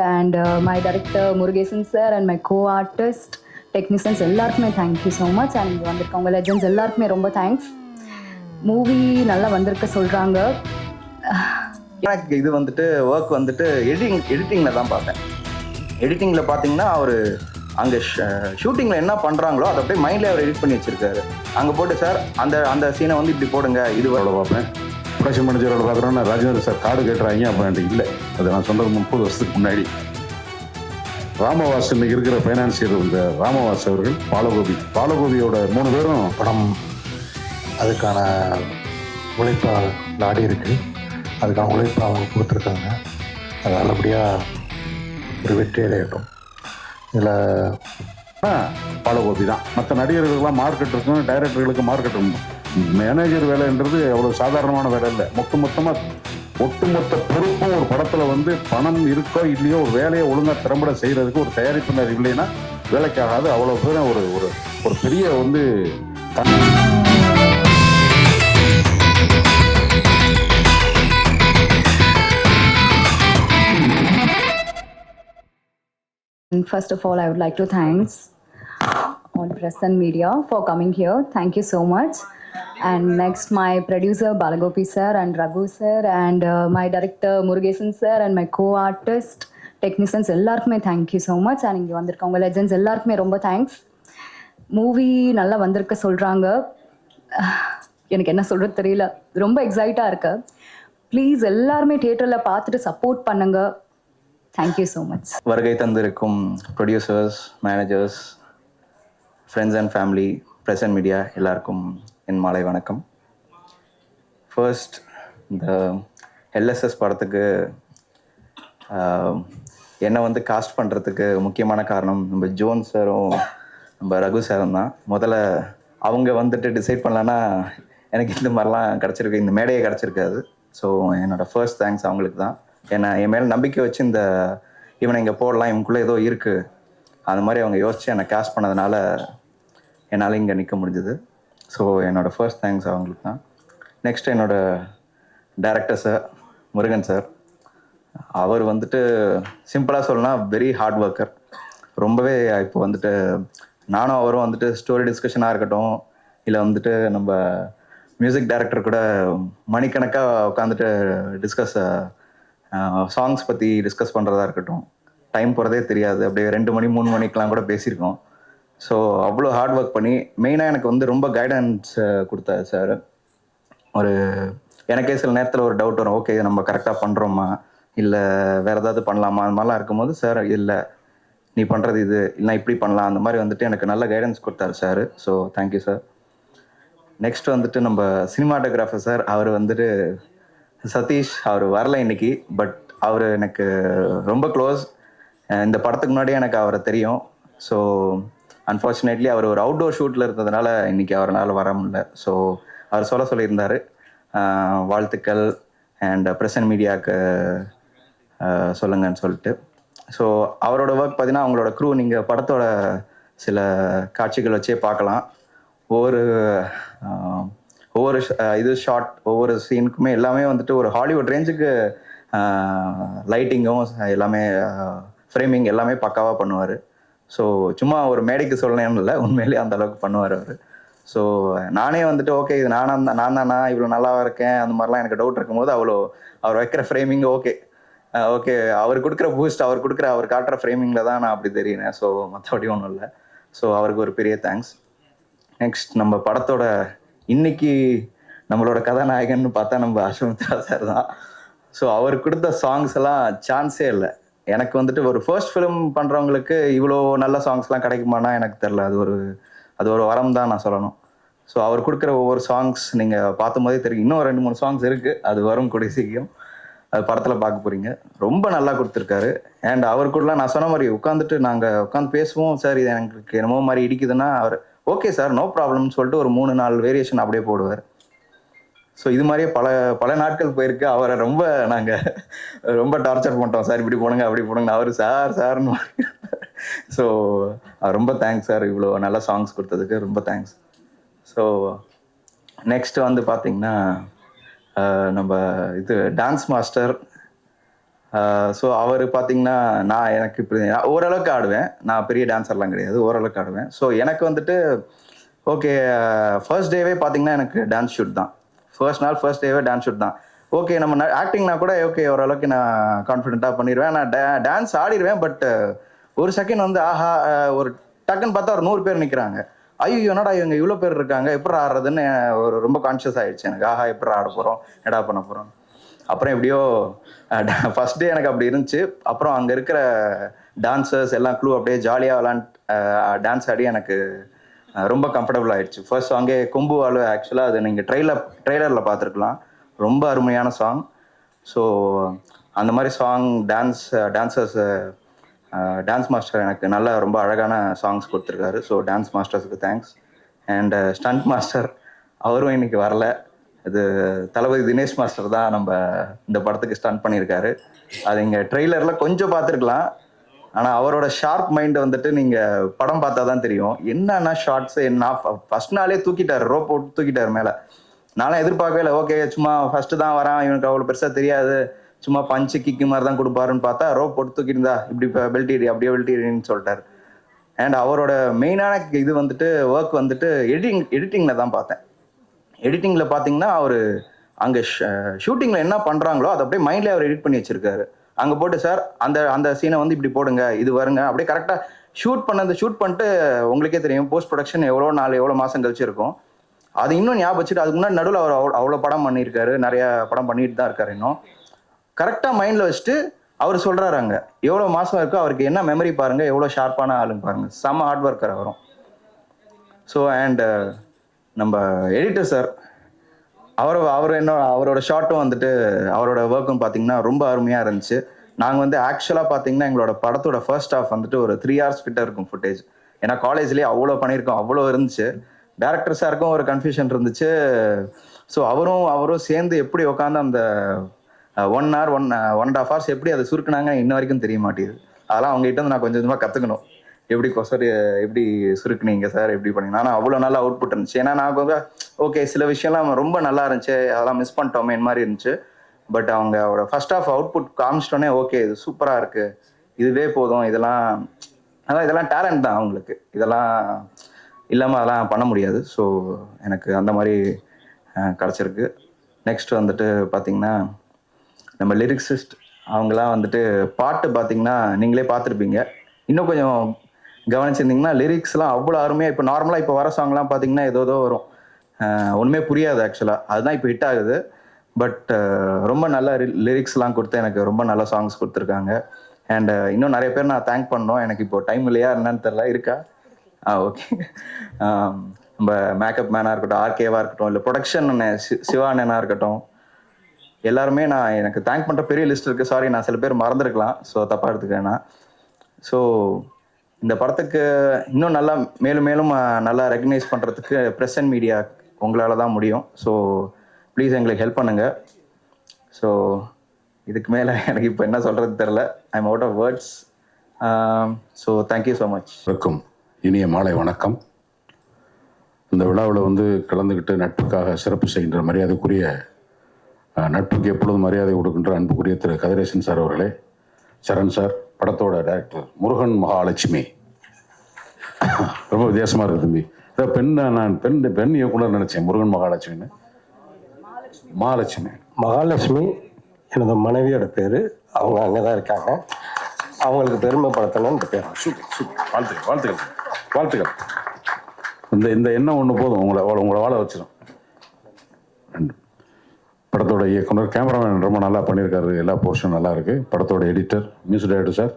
and my director Murugesan sir and my co-artist technicians எல்லாருக்குமே thank you so much. And இங்கே வந்திருக்கவங்க legends எல்லாருக்குமே ரொம்ப thanks. Movie நல்லா வந்திருக்க சொல்கிறாங்க. எனக்கு இது வந்துட்டு ஒர்க் வந்துட்டு எடிட்டிங்கில் தான் பார்த்தேன். எடிட்டிங்கில் பார்த்தீங்கன்னா அவர் அங்கே ஷூட்டிங்கில் என்ன பண்ணுறாங்களோ அதை அப்படியே மைண்ட்லேயே அவர் எடிட் பண்ணி வச்சுருக்காரு. அங்கே போட்டு சார் அந்த சீனை வந்து இப்படி போடுங்க இது பார்ப்பேன். ப்ரொடக்ஷன் மேனேஜரோட பார்க்குறோன்னா ராஜேந்திர சார் கார்டு கேட்டுறாங்க. அப்போ என்கிட்ட இல்லை. அதை நான் சொன்னது 30 வருஷத்துக்கு முன்னாடி. ராமவாஸ் இன்னைக்கு இருக்கிற ஃபைனான்சியர் இந்த ராமவாஸ் அவர்கள், பாலகோபியோட 3 பேரும் படம் அதுக்கான உழைப்பாக நாடி இருக்குது. அதுக்கான உழைப்பாக அவங்க கொடுத்துருக்காங்க. அது நல்லபடியாக ஒரு வெற்றி அடையட்டும். இதில் பாலகோபி தான். மற்ற நடிகர்களுக்கெல்லாம் மார்க்கெட் இருக்கும், டைரக்டர்களுக்கு மார்க்கெட் இருக்கும். மேனேஜர் வேலைன்றது அவ்வளோ சாதாரணமான வேலை இல்லை. ஒட்டுமொத்த பொறுப்பும் ஒரு படத்தில் வந்து பணம் இருக்கோ இல்லையோ ஒரு வேலையை ஒழுங்காக திறம்பட செய்கிறதுக்கு ஒரு தயாரிப்பினர் இல்லைன்னா வேலைக்காகாது. அவ்வளோ பேரும் ஒரு பெரிய வந்து First of all, I would like to thanks all press and media for coming here. Thank you so much. And next, my producer Balagopi sir and Raghu sir and my director Murugesan sir and my co-artist technicians எல்லாருக்குமே thank you so much. And இங்கே வந்திருக்கவங்க legends எல்லாருக்குமே ரொம்ப thanks. Movie நல்லா வந்திருக்க சொல்கிறாங்க. எனக்கு என்ன சொல்கிறது தெரியல. ரொம்ப எக்ஸைட்டாக இருக்கு. ப்ளீஸ் எல்லாருமே தியேட்டரில் பார்த்துட்டு சப்போர்ட் பண்ணுங்க. Thank you so much. வருகை தந்திருக்கும் producers, managers, friends and family, press and media எல்லாருக்கும் என் மாலை வணக்கம். ஃபர்ஸ்ட், இந்த எல்எஸ்எஸ் படத்துக்கு என்னை வந்து காஸ்ட் பண்ணுறதுக்கு முக்கியமான காரணம் நம்ம ஜோன் சாரும் நம்ம ரகு சாரும் தான். முதல்ல அவங்க வந்துட்டு டிசைட் பண்ணலன்னா எனக்கு இந்த மாதிரிலாம் கிடச்சிருக்கு, இந்த மேடையே கிடச்சிருக்காது. ஸோ என்னோடய ஃபர்ஸ்ட் தேங்க்ஸ் அவங்களுக்கு தான். ஏன்னா என் மேலே நம்பிக்கை வச்சு இந்த இவனை இங்கே போடலாம், இவனுக்குள்ளே ஏதோ இருக்குது அந்த மாதிரி அவங்க யோசித்து என்னை காஸ்ட் பண்ணதுனால என்னால் இங்கே நிற்க முடிஞ்சுது. ஸோ என்னோடய ஃபர்ஸ்ட் தேங்க்ஸ் அவங்களுக்கு தான். நெக்ஸ்ட் என்னோடய டைரக்டர் சார் முருகன் சார். அவர் வந்துட்டு சிம்பிளாக சொல்லலாம் வெரி ஹார்ட் ஒர்க்கர். ரொம்பவே இப்போ வந்துட்டு நானும் அவரும் வந்துட்டு ஸ்டோரி டிஸ்கஷனாக இருக்கட்டும், இல்லை வந்துட்டு நம்ம மியூசிக் டைரக்டர் கூட மணிக்கணக்காக உட்காந்துட்டு சாங்ஸ் பற்றி டிஸ்கஸ் பண்ணுறதா இருக்கட்டும், டைம் போகிறதே தெரியாது. அப்படியே 2 மணி 3 மணிக்கெலாம் கூட பேசியிருக்கோம். ஸோ அவ்வளோ ஹார்ட் ஒர்க் பண்ணி மெயினாக எனக்கு வந்து ரொம்ப கைடன்ஸ் கொடுத்தாரு சார். எனக்கே சில நேரத்தில் ஒரு டவுட் வரும், ஓகே நம்ம கரெக்டாக பண்ணுறோமா இல்லை வேறு ஏதாவது பண்ணலாமா, அந்த மாதிரிலாம் இருக்கும்போது சார் இல்லை நீ பண்ணுறது இது இல்லை இப்படி பண்ணலாம், அந்த மாதிரி வந்துட்டு எனக்கு நல்ல கைடன்ஸ் கொடுத்தாரு sir. So thank you sir. Next வந்துட்டு நம்ம சினிமாட்டோகிராஃபர் சார். அவர் வந்துட்டு சதீஷ், அவர் வரல இன்னைக்கு. பட் அவர் எனக்கு ரொம்ப க்ளோஸ். இந்த படத்துக்கு முன்னாடியே எனக்கு அவரை தெரியும். ஸோ அன்ஃபார்ச்சுனேட்லி அவர் ஒரு அவுட்டோர் ஷூட்டில் இருந்ததுனால இன்னைக்கு அவரால் வர முடியல. ஸோ அவர் சொல்லியிருந்தார் வாழ்த்துக்கள் அண்ட் ப்ரெஸ் அண்ட் மீடியாவுக்கு சொல்லுங்கன்னு சொல்லிட்டு. ஸோ அவரோட ஒர்க் பார்த்தீங்கன்னா அவங்களோட க்ரூ நீங்கள் படத்தோட சில காட்சிகள் வச்சே பார்க்கலாம். ஒவ்வொரு இது ஷார்ட், ஒவ்வொரு சீனுக்குமே எல்லாமே வந்துட்டு ஒரு ஹாலிவுட் ரேஞ்சுக்கு லைட்டிங்கும் எல்லாமே ஃப்ரேமிங் எல்லாமே பக்காவாக பண்ணுவார். ஸோ சும்மா ஒரு மேடைக்கு சொல்லணும்னு இல்லை, உண்மையிலேயே அந்த அளவுக்கு பண்ணுவார் அவர். ஸோ நானே வந்துட்டு ஓகே இது நான் தானா இவ்வளோ நல்லா இருக்கேன் அந்த மாதிரிலாம் எனக்கு டவுட் இருக்கும்போது அவர் வைக்கிற ஃப்ரேமிங் ஓகே அவர் கொடுக்குற பூஸ்ட், அவர் காட்டுற ஃப்ரேமிங்கில் தான் நான் அப்படி தெரியினேன். ஸோ மற்றபடி ஒன்றும் இல்லை. ஸோ அவருக்கு ஒரு பெரிய தேங்க்ஸ். நெக்ஸ்ட் நம்ம படத்தோட இன்னைக்கு நம்மளோட கதாநாயகன் பார்த்தா நம்ம அஸ்வமித்ரா சார் தான். ஸோ அவர் கொடுத்த சாங்ஸ் எல்லாம் சான்ஸே இல்லை. எனக்கு வந்துட்டு ஒரு ஃபர்ஸ்ட் ஃபிலிம் பண்ணுறவங்களுக்கு இவ்வளோ நல்ல சாங்ஸ்லாம் கிடைக்குமானா எனக்கு தெரில. அது ஒரு வரம் தான் நான் சொல்லணும். ஸோ அவர் கொடுக்குற ஒவ்வொரு சாங்ஸ் நீங்கள் பார்த்தும் போதே தெரியும். இன்னும் 2-3 சாங்ஸ் இருக்குது, அது வரும் கூடிய சீக்கிரம். அது படத்தில் பார்க்க போகிறீங்க. ரொம்ப நல்லா கொடுத்துருக்காரு. அண்ட் அவர் கூடலாம் நான் சொன்ன மாதிரி நாங்கள் உட்காந்து பேசுவோம். சார் இது எனக்கு என்னமோ மாதிரி இடிக்குதுன்னா அவர் ஓகே சார் நோ ப்ராப்ளம்னு சொல்லிட்டு ஒரு 3-4 வேரியேஷன் அப்படியே போடுவார். ஸோ இது மாதிரியே பல நாட்கள் போயிருக்கு. அவரை நாங்கள் ரொம்ப டார்ச்சர் பண்ணிட்டோம். சார் இப்படி போடுங்க அப்படி போடுங்க, அவர் சார்னு. ஸோ ரொம்ப தேங்க்ஸ் சார், இவ்வளோ நல்ல சாங்ஸ் கொடுத்ததுக்கு ரொம்ப தேங்க்ஸ். ஸோ நெக்ஸ்ட் வந்து பார்த்தீங்கன்னா நம்ம இது டான்ஸ் மாஸ்டர் ஸோ அவர் பார்த்தீங்கன்னா நான் எனக்கு இப்படி ஓரளவுக்கு ஆடுவேன், நான் பெரிய டான்ஸர்லாம் கிடையாது, ஓரளவுக்கு ஆடுவேன். ஸோ எனக்கு வந்துட்டு ஓகே ஃபர்ஸ்ட் டேவே பார்த்தீங்கன்னா எனக்கு டான்ஸ் ஷூட் தான். ஃபர்ஸ்ட் டேவே டான்ஸ் ஷூட் தான். ஓகே நம்ம ஆக்டிங்னா கூட ஓகே ஓரளவுக்கு நான் கான்ஃபிடென்ட்டாக பண்ணிடுவேன். நான் டான்ஸ் ஆடிடுவேன். பட் ஒரு செகண்ட் வந்து ஆஹா ஒரு டக்குன்னு பார்த்தா ஒரு 100 பேர் நிற்கிறாங்க. ஐயோ என்னடா இவங்க இவ்வளோ பேர் இருக்காங்க, எப்படி ஆடுறதுன்னு ஒரு ரொம்ப கான்ஷியஸ் ஆகிடுச்சு எனக்கு. ஆஹா எப்படி ஆட போகிறோம், என்னடா பண்ண போகிறோம். அப்புறம் எப்படியோ ஃபர்ஸ்ட் டே எனக்கு அப்படி இருந்துச்சு. அப்புறம் அங்கே இருக்கிற டான்சர்ஸ் எல்லாம் க்ளூ அப்படியே ஜாலியாக டான்ஸ் ஆடி எனக்கு ரொம்ப கம்ஃபர்டபுள் ஆயிடுச்சு. ஃபர்ஸ்ட் சாங்கே கொம்பு வாழ், ஆக்சுவலாக அது நீங்கள் ட்ரெய்லரில் பார்த்துருக்கலாம், ரொம்ப அருமையான சாங். ஸோ அந்த மாதிரி சாங் டான்ஸ் மாஸ்டர் எனக்கு நல்ல ரொம்ப அழகான சாங்ஸ் கொடுத்துருக்காரு. ஸோ டான்ஸ் மாஸ்டர்ஸுக்கு தேங்க்ஸ். அண்ட் ஸ்டண்ட் மாஸ்டர் அவரும் இன்னைக்கு வரல. இது தளபதி தினேஷ் மாஸ்டர் தான் நம்ம இந்த படத்துக்கு ஸ்டண்ட் பண்ணியிருக்காரு. அது இங்கே ட்ரெய்லரில் கொஞ்சம் பார்த்துருக்கலாம். ஆனால் அவரோட ஷார்ப் மைண்ட் வந்துட்டு நீங்கள் படம் பார்த்தா தான் தெரியும். என்னன்னா ஷார்ட்ஸு என்ன ஃபர்ஸ்ட் நாளே தூக்கிட்டார், ரோப் போட்டு தூக்கிட்டார் மேலே. நானும் எதிர்பார்க்கவே இல்லை. ஓகே சும்மா ஃபர்ஸ்ட்டு தான் வரான், இவனுக்கு அவ்வளோ பெருசாக தெரியாது, சும்மா பஞ்சு கிக்கு மாதிரி தான் கொடுப்பாருன்னு பார்த்தா ரோப் போட்டு தூக்கியிருந்தா இப்படி பெல்ட் அப்படியே பெல்ட் சொல்லிட்டார். அண்ட் அவரோட மெயினான இது வந்துட்டு ஒர்க் வந்துட்டு எடிட்டிங்கில் தான் பார்த்தேன். எடிட்டிங்கில் பார்த்தீங்கன்னா அவர் அங்கே ஷூட்டிங்கில் என்ன பண்ணுறாங்களோ அதை அப்படியே மைண்ட்லேயே அவர் எடிட் பண்ணி வச்சிருக்காரு. அங்கே போட்டு சார் அந்த சீனை வந்து இப்படி போடுங்க, இது வருங்க, அப்படியே கரெக்டாக ஷூட் பண்ணிட்டு உங்களுக்கே தெரியும் போஸ்ட் ப்ரொடக்ஷன் எவ்வளோ மாதம் கழிச்சு இருக்கும். அது இன்னும் ஞாபகம் வச்சுட்டு அதுக்கு முன்னாடி நடுவில் அவர் அவ்வளோ படம் பண்ணியிருக்காரு, நிறைய படம் பண்ணிட்டு தான் இருக்காரு. இன்னும் கரெக்டாக மைண்டில் வச்சுட்டு அவர் சொல்கிறாரு அங்கே எவ்வளோ மாதம் இருக்கோ, அவருக்கு என்ன மெமரி பாருங்கள், எவ்வளோ ஷார்ப்பான ஆளுங்க பாருங்கள், செம்ம ஹார்ட் ஒர்க்கர் வரும். ஸோ அண்ட் நம்ம எடிட்டர் சார் அவரோட ஷார்ட்டும் வந்துட்டு அவரோட ஒர்க்கும் பார்த்தீங்கன்னா ரொம்ப அருமையாக இருந்துச்சு. நாங்கள் வந்து ஆக்சுவலாக பார்த்தீங்கன்னா எங்களோட படத்தோட ஃபர்ஸ்ட் ஹாஃப் வந்துட்டு ஒரு 3 hours கிட்ட இருக்கும் ஃபுட்டேஜ். ஏன்னா காலேஜ்லேயே அவ்வளோ பண்ணியிருக்கோம், அவ்வளோ இருந்துச்சு. டேரக்டர் சாருக்கும் ஒரு கன்ஃபியூஷன் இருந்துச்சு. ஸோ அவரும் சேர்ந்து எப்படி உட்காந்து அந்த 1 hour 1.5 hours எப்படி அதை சுருக்குனாங்க இன்ன வரைக்கும் தெரிய மாட்டேங்குது. அதெல்லாம் அவங்ககிட்ட வந்து நான் கொஞ்சம் கொஞ்சமாக கற்றுக்கணும். எப்படி சுருக்குனீங்க சார், எப்படி பண்ணீங்க. ஆனால் அவ்வளோ நல்லா அவுட்புட் இருந்துச்சு. ஏன்னா நான் ஓகே சில விஷயம்லாம் ரொம்ப நல்லா இருந்துச்சு, அதெல்லாம் மிஸ் பண்ணிட்டோமே இந்த மாதிரி இருந்துச்சு. பட் அவரோட ஃபர்ஸ்ட் ஆஃப் அவுட்புட் காமிச்சிட்டோன்னே ஓகே இது சூப்பராக இருக்குது, இதுவே போதும், இதெல்லாம் டேலண்ட் தான் அவங்களுக்கு, இதெல்லாம் இல்லாமல் அதெல்லாம் பண்ண முடியாது. ஸோ எனக்கு அந்த மாதிரி கிடச்சிருக்கு. நெக்ஸ்ட் வந்துட்டு பார்த்தீங்கன்னா நம்ம லிரிக்ஸிஸ்ட் அவங்களாம் வந்துட்டு பாட்டு பார்த்தீங்கன்னா நீங்களே பார்த்துருப்பீங்க. இன்னும் கொஞ்சம் கவனிச்சிருந்தீங்கன்னா லிரிக்ஸ்லாம் அவ்வளோ அருமையாக, இப்போ நார்மலாக இப்போ வர சாங்லாம் பார்த்தீங்கன்னா ஏதோ வரும், ஒன்றுமே புரியாது ஆக்சுவலாக. அதுதான் இப்போ ஹிட் ஆகுது. பட் ரொம்ப நல்ல லிரிக்ஸ்லாம் கொடுத்து எனக்கு ரொம்ப நல்ல சாங்ஸ் கொடுத்துருக்காங்க. அண்ட் இன்னும் நிறைய பேர் நான் தேங்க் பண்ணோம். எனக்கு இப்போ டைம் இல்லையா என்னன்னு தெரியல, இருக்கா? ஓகே. நம்ம மேக்கப் மேனாக இருக்கட்டும், ஆர்கேவாக இருக்கட்டும், இல்லை ப்ரொடக்ஷன் சிவானனாக இருக்கட்டும், எல்லாருமே நான் எனக்கு தேங்க் பண்ணுற பெரிய லிஸ்ட் இருக்குது. சாரி நான் சில பேர் மறந்துருக்கலாம், ஸோ தப்பாக எடுத்துக்கிறேன்னா. ஸோ இந்த படத்துக்கு இன்னும் நல்லா மேலும் நல்லா ரெகக்னைஸ் பண்ணுறதுக்கு ப்ரெஸ் அண்ட் மீடியா உங்களால் தான் முடியும். ஸோ ப்ளீஸ் எங்களுக்கு ஹெல்ப் பண்ணுங்கள். ஸோ இதுக்கு மேலே எனக்கு இப்போ என்ன சொல்கிறது தெரில, I am out of words. So thank you so much. வணக்கம், இனிய மாலை வணக்கம். இந்த விழாவில் வந்து கலந்துக்கிட்டு நட்புக்காக சிறப்பு செய்கின்ற மரியாதைக்குரிய நட்புக்கு எப்பொழுதும் மரியாதை கொடுக்கின்ற அன்புக்குரிய திரு கதிரேசன் சார் அவர்களே, சரண் சார், படத்தோட டைரக்டர் முருகன் மகாலட்சுமி, ரொம்ப வித்தியாசமாக இருக்குது தம்பி. நான் பெண் இயக்குனர் நினச்சேன், முருகன் மகாலட்சுமின்னு. மகாலட்சுமி எனது மனைவியோட பேர், அவங்க அங்கே தான் இருக்காங்க, அவங்களுக்கு பெருமைப்படுத்தணும்னு இந்த பேர். சூப்பர், வாழ்த்துக்கள். இந்த எண்ணம் ஒன்று போதும், உங்களை வாழ வச்சிடும். படத்தோட இயக்குனர், கேமராமேன் ரொம்ப நல்லா பண்ணியிருக்காரு, எல்லா போர்ஷனும் நல்லா இருக்குது. படத்தோட எடிட்டர், மியூசிக் டைரக்டர் சார்,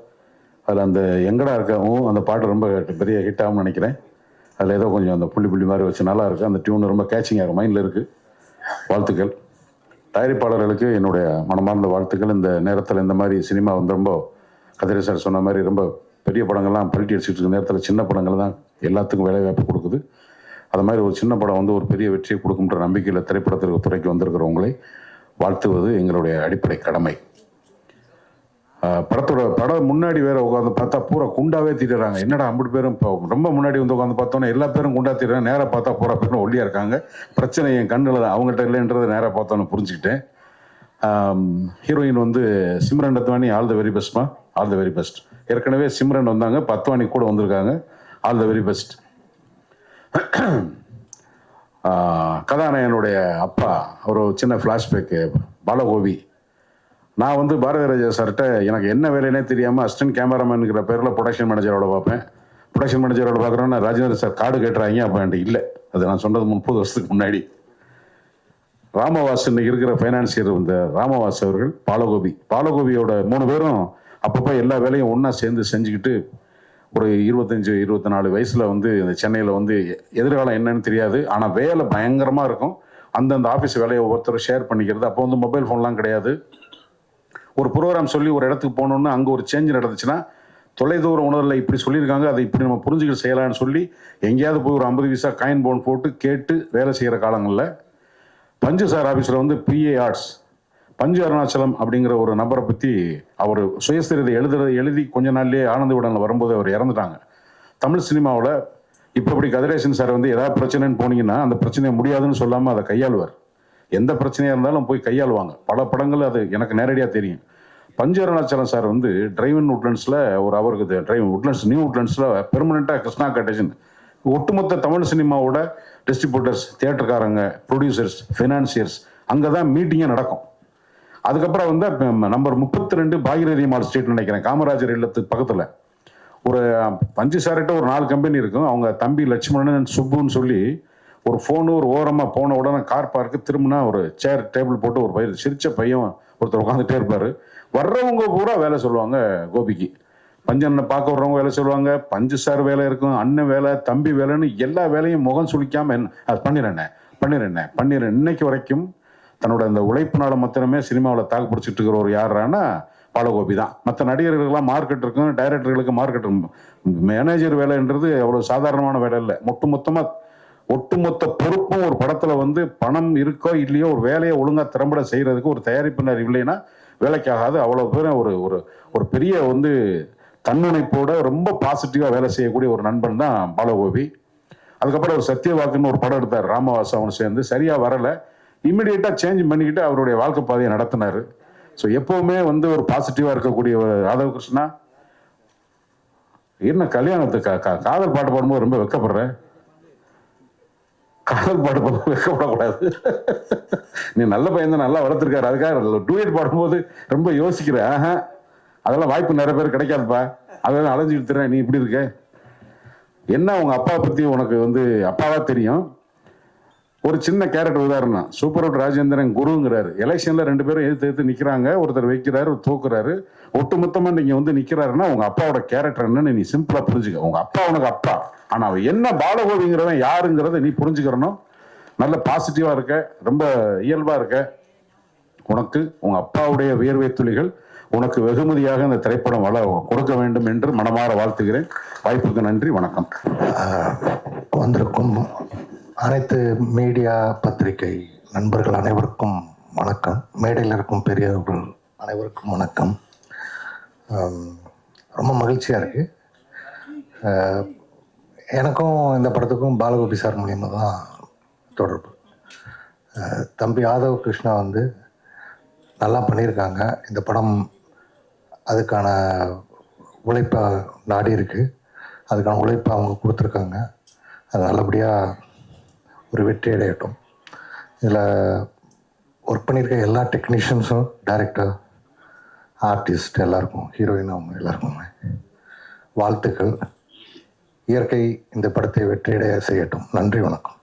அதில் அந்த எங்கடா இருக்கவும் அந்த பாட்டு ரொம்ப பெரிய ஹிட் ஆகும்னு நினைக்கிறேன். அதில் ஏதோ கொஞ்சம் அந்த புள்ளி மாதிரி வச்சு நல்லா இருக்குது. அந்த டியூன் ரொம்ப கேட்சிங்காக இருக்கும், மைண்டில் இருக்குது. வாழ்த்துக்கள். தயாரிப்பாளர்களுக்கு என்னுடைய மனமார்ந்த வாழ்த்துக்கள். இந்த நேரத்தில் இந்த மாதிரி சினிமா வந்து ரொம்ப கதிரே சார் சொன்ன மாதிரி ரொம்ப பெரிய படங்கள்லாம் பல்ட்டி அடிச்சுட்டு இருக்க நேரத்தில் சின்ன படங்கள் தான் எல்லாத்துக்கும் வேலைவாய்ப்பு கொடுக்குது. அது மாதிரி ஒரு சின்ன படம் வந்து ஒரு பெரிய வெற்றியை கொடுக்குன்ற நம்பிக்கையில் திரைப்படத்திற்கு துறைக்கு வந்திருக்கிறவங்களை வாழ்த்துவது எங்களுடைய அடிப்படை கடமை. படம் முன்னாடி வேற உட்காந்து பார்த்தா பூரா குண்டாவே தீட்டுறாங்க. என்னடா 50 பேரும் இப்போ ரொம்ப முன்னாடி வந்து உட்காந்து பார்த்தோன்னா எல்லா பேரும் குண்டா தீட்டுறாங்க. நேராக பார்த்தா பூரா பேரும் ஒல்லியாக இருக்காங்க. பிரச்சனை என் கண்ணில் தான், அவங்ககிட்ட இல்லைன்றது நேராக பார்த்தோன்னு புரிஞ்சுக்கிட்டேன். ஹீரோயின் வந்து Simran Ratwani, all the very பெஸ்ட்மா, ஆல் த வெரி பெஸ்ட். ஏற்கனவே சிம்ரன் வந்தாங்க, பத்வானி கூட வந்திருக்காங்க, ஆல் த வெரி பெஸ்ட். கதாநாயகனுடைய அப்பா ஒரு சின்ன ஃப்ளாஷ்பேக்கு, பாலகோபி. நான் வந்து பாரதி ராஜா சார்கிட்ட எனக்கு என்ன வேலைன்னே தெரியாமல் அசிஸ்டன்ட் கேமராமேனுங்கிற பேரில் ப்ரொடக்ஷன் மேனேஜரோட பார்ப்பேன். ப்ரொடக்ஷன் மேனேஜரோட பார்க்குறோன்னா ராஜேந்திர சார் கார்டு கேட்டுறாங்க, அப்போ என்கிட்ட இல்லை. அது நான் சொன்னது 30 வருஷத்துக்கு முன்னாடி. ராமவாஸ் இன்னைக்கு இருக்கிற ஃபைனான்சியர் இந்த ராமவாஸ் அவர்கள், பாலகோபியோட 3 பேரும் அப்பப்போ எல்லா வேலையும் ஒன்றா சேர்ந்து செஞ்சுக்கிட்டு ஒரு 25-24 வயசில் வந்து இந்த சென்னையில் வந்து எதிர்காலம் என்னன்னு தெரியாது, ஆனால் வேலை பயங்கரமாக இருக்கும். அந்தந்த ஆஃபீஸ் வேலையை ஒவ்வொருத்தரும் ஷேர் பண்ணிக்கிறது. அப்போ வந்து மொபைல் ஃபோன்லாம் கிடையாது. ஒரு ப்ரோக்ராம் சொல்லி ஒரு இடத்துக்கு போகணுன்னு அங்கே ஒரு சேஞ்ச் நடந்துச்சுன்னா தொலைதூர உணர்வில் இப்படி சொல்லியிருக்காங்க, அதை இப்படி நம்ம புரிஞ்சுக்கிட்டு செய்யலான்னு சொல்லி எங்கேயாவது போய் ஒரு 50 பைசா காயின் போன் போட்டு கேட்டு வேலை செய்கிற காலங்களில் பஞ்சு சார் ஆஃபீஸில் வந்து பிஏ ஆர்ட்ஸ் பஞ்சு அருணாச்சலம் அப்படிங்கிற ஒரு நபரை பற்றி அவர் சுயசரிதை எழுதி கொஞ்ச நாள்லேயே ஆனந்த விடனில் வரும்போது அவர் இறந்துட்டாங்க. தமிழ் சினிமாவில் இப்போ இப்படி கதிரேசன் சார் வந்து ஏதாவது பிரச்சனைன்னு போனீங்கன்னா அந்த பிரச்சனையை முடியாதுன்னு சொல்லாமல் அதை கையாளுவார். எந்த பிரச்சனையாக இருந்தாலும் போய் கையாளுவாங்க. பல படங்கள் அது எனக்கு நேரடியாக தெரியும். பஞ்சு அருணாச்சலம் சார் வந்து டிரைவ் உட்லண்ட்ஸில் ஒரு அவருக்கு டிரைவ் உட்லண்ட்ஸ் நியூ உட்லண்ட்ஸில் பெர்மனெண்ட்டாக கிருஷ்ணா கட்டேஷன் ஒட்டுமொத்த தமிழ் சினிமாவோட டிஸ்ட்ரிபியூட்டர்ஸ், தியேட்டர்காரங்க, ப்ரொடியூசர்ஸ், ஃபினான்சியர்ஸ் அங்கே தான் மீட்டிங்கே நடக்கும். அதுக்கப்புறம் வந்து நம்பர் 32 பாகிரதி மால் ஸ்ட்ரீட் நினைக்கிறேன், காமராஜர் இல்லத்துக்கு பக்கத்தில் ஒரு பஞ்சு சார்கிட்ட ஒரு 4 கம்பெனி இருக்கும். அவங்க தம்பி லட்சுமணன், சுப்புன்னு சொல்லி ஒரு ஃபோனு ஒரு ஓரமாக போன உடனே கார் பார்க்கு திரும்பினா ஒரு சேர் டேபிள் போட்டு ஒரு பையன் சிரிச்ச பையன் ஒருத்தர் உட்காந்துட்டே இருப்பார். வர்றவங்க பூரா வேலை சொல்லுவாங்க கோபிக்கு. பஞ்சு அண்ணனை பார்க்க வர்றவங்க வேலை சொல்லுவாங்க, பஞ்சு சார் வேலை இருக்கும், அண்ணன் வேலை, தம்பி வேலைன்னு எல்லா வேலையும் முகம் சுளிக்காமல் அது பண்ணிடுறேன். இன்னைக்கு வரைக்கும் தன்னோட அந்த உழைப்பினால மாத்திரமே சினிமாவில் தாக்கு பிடிச்சிட்டு இருக்கிற ஒரு யாரானா பாலகோபி தான். மற்ற நடிகர்களுக்கெல்லாம் மார்க்கெட் இருக்கும், டைரக்டர்களுக்கு மார்க்கெட் இருக்கும். மேனேஜர் வேலைன்றது அவ்வளோ சாதாரணமான வேலை இல்லை. ஒட்டுமொத்த பொறுப்பும் ஒரு படத்தில் வந்து பணம் இருக்கோ இல்லையோ ஒரு வேலையை ஒழுங்காக திறம்பட செய்கிறதுக்கு ஒரு தயாரிப்பினர் இல்லைன்னா வேலைக்காகாது. அவ்வளோ பேரும் ஒரு பெரிய வந்து தன்முனைப்போட ரொம்ப பாசிட்டிவாக வேலை செய்யக்கூடிய ஒரு நண்பன் தான் பாலகோபி. அதுக்கப்புறம் ஒரு சத்தியவாக்குன்னு ஒரு படம் எடுத்தார், ராமவாஸ் அவனு சேர்ந்து. சரியாக வரலை, இம்மிடியேட்டாக சேஞ்ச் பண்ணிக்கிட்டு அவருடைய வாழ்க்கை பாதையை நடத்தினார். ஸோ எப்போவுமே வந்து ஒரு பாசிட்டிவாக இருக்கக்கூடிய ஒரு ராதவ கிருஷ்ணா. என்ன கல்யாணத்துக்கு காதல் பாட்டு பாடும்போது ரொம்ப வெக்கப்படுறேன். காதல் பாட்டு பாடும்போது வெக்கப்படக்கூடாது. நீ நல்ல பையன் தான், நல்லா வளர்த்துருக்காரு, அதுக்காக டூயட் பாடும்போது ரொம்ப யோசிக்கிறேன். அதெல்லாம் வாய்ப்பு நிறைய பேர் கிடைக்காதுப்பா, அதெல்லாம் அலைஞ்சிட்டு தரேன். நீ இப்படி இருக்க என்ன? உங்க அப்பா பற்றி உனக்கு வந்து அப்பாவா தெரியும். ஒரு சின்ன கேரக்டர் உதாரணம், சூப்பர் அவுட் ராஜேந்திரன் குருங்கிறாரு. எலெக்ஷன்ல 2 பேரும் எதிர்த்து நிற்கிறாங்க, ஒருத்தர் வைக்கிறாரு, தூக்குறாரு. ஒட்டுமொத்தமா நீங்க வந்து நிற்கிறாருன்னா உங்க அப்பாவோட கேரக்டர் என்னன்னு நீ சிம்பிளா புரிஞ்சுக்க. உங்க அப்பா உனக்கு அப்பா, ஆனா அவன் என்ன பாலகோபிங்கிறவன் யாருங்கிறத நீ புரிஞ்சுக்கிறணும். நல்ல பாசிட்டிவா இருக்க, ரொம்ப இயல்பா இருக்க. உனக்கு உங்க அப்பாவுடைய வியர்வை துளிகள் உனக்கு வெகுமதியாக இந்த திரைப்படம் கொடுக்க வேண்டும் என்று மனமாற வாழ்த்துகிறேன். வாய்ப்புக்கு நன்றி, வணக்கம். வந்திருக்கும் அனைத்து மீடியா பத்திரிகை நண்பர்கள் அனைவருக்கும் வணக்கம். மேடையில் இருக்கும் பெரியவர்கள் அனைவருக்கும் வணக்கம். ரொம்ப மகிழ்ச்சியாக இருக்குது. எனக்கும் இந்த படத்துக்கும் பாலகோபி சார் மூலியமாக தான் தொடர்பு. தம்பி ஆதவ் கிருஷ்ணா வந்து நல்லா பண்ணியிருக்காங்க. இந்த படம் அதுக்கான உழைப்பை நாடி இருக்குது, அதுக்கான உழைப்பை அவங்க கொடுத்துருக்காங்க. அது நல்லபடியாக ஒரு வெற்றி அடையட்டும். இதில் ஒர்க் பண்ணியிருக்க எல்லா டெக்னீஷியன்ஸும், டைரக்டர், ஆர்டிஸ்ட் எல்லாருக்கும், ஹீரோயின் அவங்க எல்லாருக்குமே வாழ்த்துக்கள். இயற்கை இந்த படத்தை வெற்றியடைய செய்யட்டும். நன்றி, வணக்கம்.